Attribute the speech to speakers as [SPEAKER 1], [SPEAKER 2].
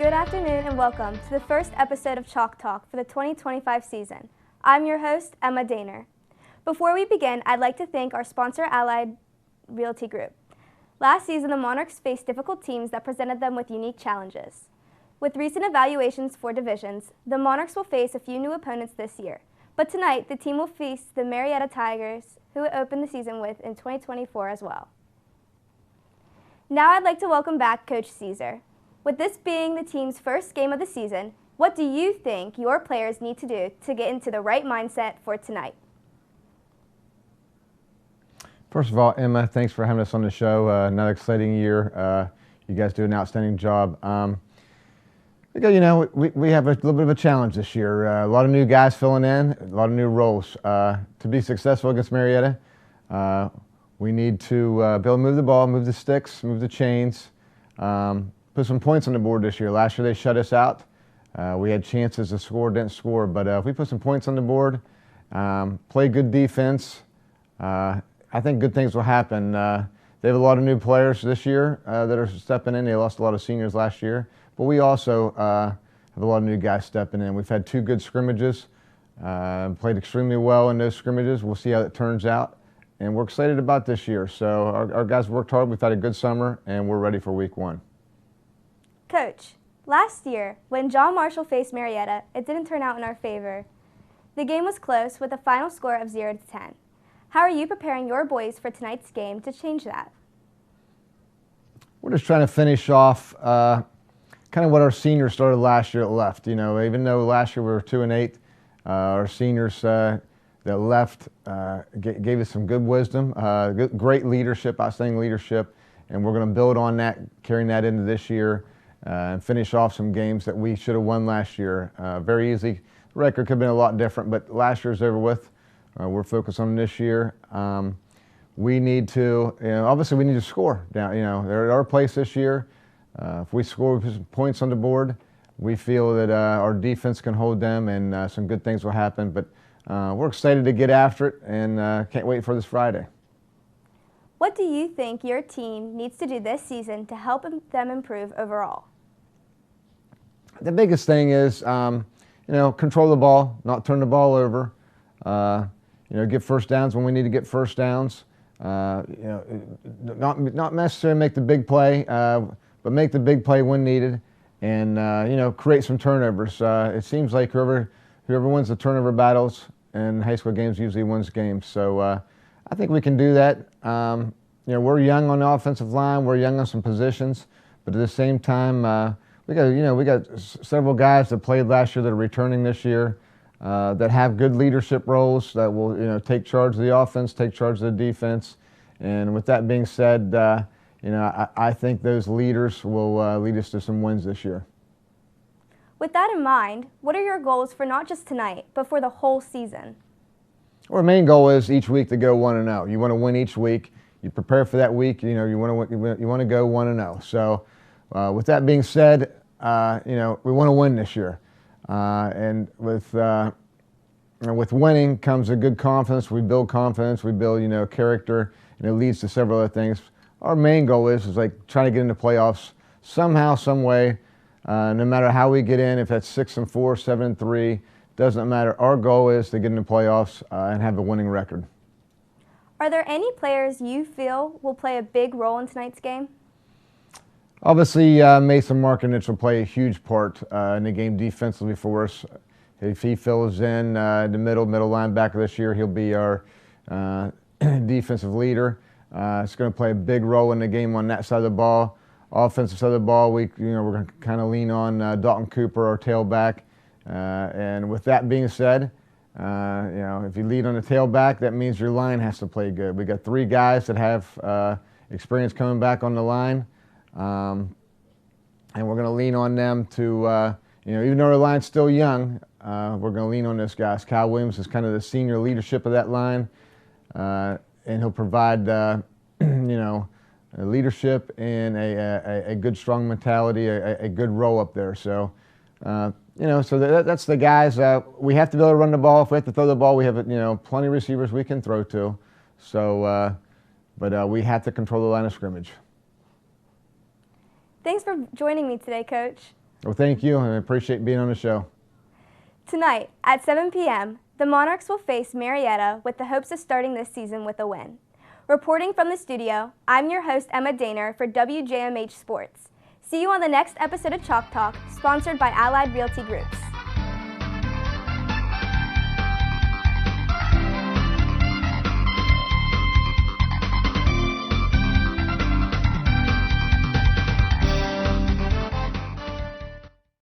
[SPEAKER 1] Good afternoon and welcome to the first episode of Chalk Talk for the 2025 season. I'm your host, Emma Dehner. Before we begin, I'd like to thank our sponsor, Allied Realty Group. Last season, the Monarchs faced difficult teams that presented them with unique challenges. With recent evaluations for divisions, the Monarchs will face a few new opponents this year. But tonight, the team will face the Marietta Tigers, who it opened the season with in 2024 as well. Now I'd like to welcome back Coach Cisar. With this being the team's first game of the season, what do you think your players need to do to get into the right mindset for tonight?
[SPEAKER 2] First of all, Emma, thanks for having us on the show. Another exciting year. You guys do an outstanding job. We have a little bit of a challenge this year. A lot of new guys filling in, a lot of new roles. To be successful against Marietta, we need to be able to move the ball, move the sticks, move the chains, put some points on the board this year. Last year they shut us out. We had chances to score, didn't score. But if we put some points on the board, play good defense, I think good things will happen. They have a lot of new players this year that are stepping in. They lost a lot of seniors last year. But we also have a lot of new guys stepping in. We've had 2 good scrimmages, played extremely well in those scrimmages. We'll see how it turns out. And we're excited about this year. So our guys worked hard. We've had a good summer, and we're ready for week 1.
[SPEAKER 1] Coach, last year, when John Marshall faced Marietta, it didn't turn out in our favor. The game was close with a final score of 0-10. How are you preparing your boys for tonight's game to change that?
[SPEAKER 2] We're just trying to finish off kind of what our seniors started last year that left. You know, even though last year we were 2-8, our seniors that left gave us some good wisdom, great leadership, outstanding leadership, and we're going to build on that, carrying that into this year. And finish off some games that we should have won last year. Very easy. The record could have been a lot different, but last year's over with. We're focused on this year. We need to, obviously we need to score. Now, they're at our place this year. If we score, we put some points on the board, we feel that our defense can hold them and some good things will happen. But we're excited to get after it and can't wait for this Friday.
[SPEAKER 1] What do you think your team needs to do this season to help them improve overall?
[SPEAKER 2] The biggest thing is, control the ball, not turn the ball over. Get first downs when we need to get first downs. Not necessarily make the big play, but make the big play when needed, and create some turnovers. It seems like whoever wins the turnover battles in high school games usually wins games. So I think we can do that. We're young on the offensive line. We're young on some positions, but at the same time, we got several guys that played last year that are returning this year, that have good leadership roles that will take charge of the offense, take charge of the defense. And with that being said, I think those leaders will lead us to some wins this year.
[SPEAKER 1] With that in mind, what are your goals for not just tonight, but for the whole season?
[SPEAKER 2] Our main goal is each week to go 1-0. You want to win each week. You prepare for that week. You want to go 1-0. So, with that being said, we want to win this year, and with winning comes a good confidence. We build confidence. We build character, and it leads to several other things. Our main goal is like trying to get into playoffs somehow, some way. No matter how we get in, if that's 6-4, 7-3, doesn't matter. Our goal is to get into playoffs and have a winning record.
[SPEAKER 1] Are there any players you feel will play a big role in tonight's game?
[SPEAKER 2] Obviously, Mason Markinich will play a huge part in the game defensively for us. If he fills in the middle linebacker this year, he'll be our defensive leader. It's going to play a big role in the game on that side of the ball. Offensive side of the ball, we're going to kind of lean on Dalton Cooper, our tailback. And with that being said, if you lead on the tailback, that means your line has to play good. We got 3 guys that have experience coming back on the line. And we're going to lean on them to, even though our line's still young, we're going to lean on those guys. Kyle Williams is kind of the senior leadership of that line, and he'll provide, leadership and a good, strong mentality, a good role up there. So, that's the guys. We have to be able to run the ball. If we have to throw the ball, we have, plenty of receivers we can throw to. So, but we have to control the line of scrimmage.
[SPEAKER 1] Thanks for joining me today, Coach.
[SPEAKER 2] Well, thank you, and I appreciate being on the show.
[SPEAKER 1] Tonight at 7 p.m., the Monarchs will face Marietta with the hopes of starting this season with a win. Reporting from the studio, I'm your host Emma Dehner for WJMH Sports. See you on the next episode of Chalk Talk, sponsored by Allied Realty Groups.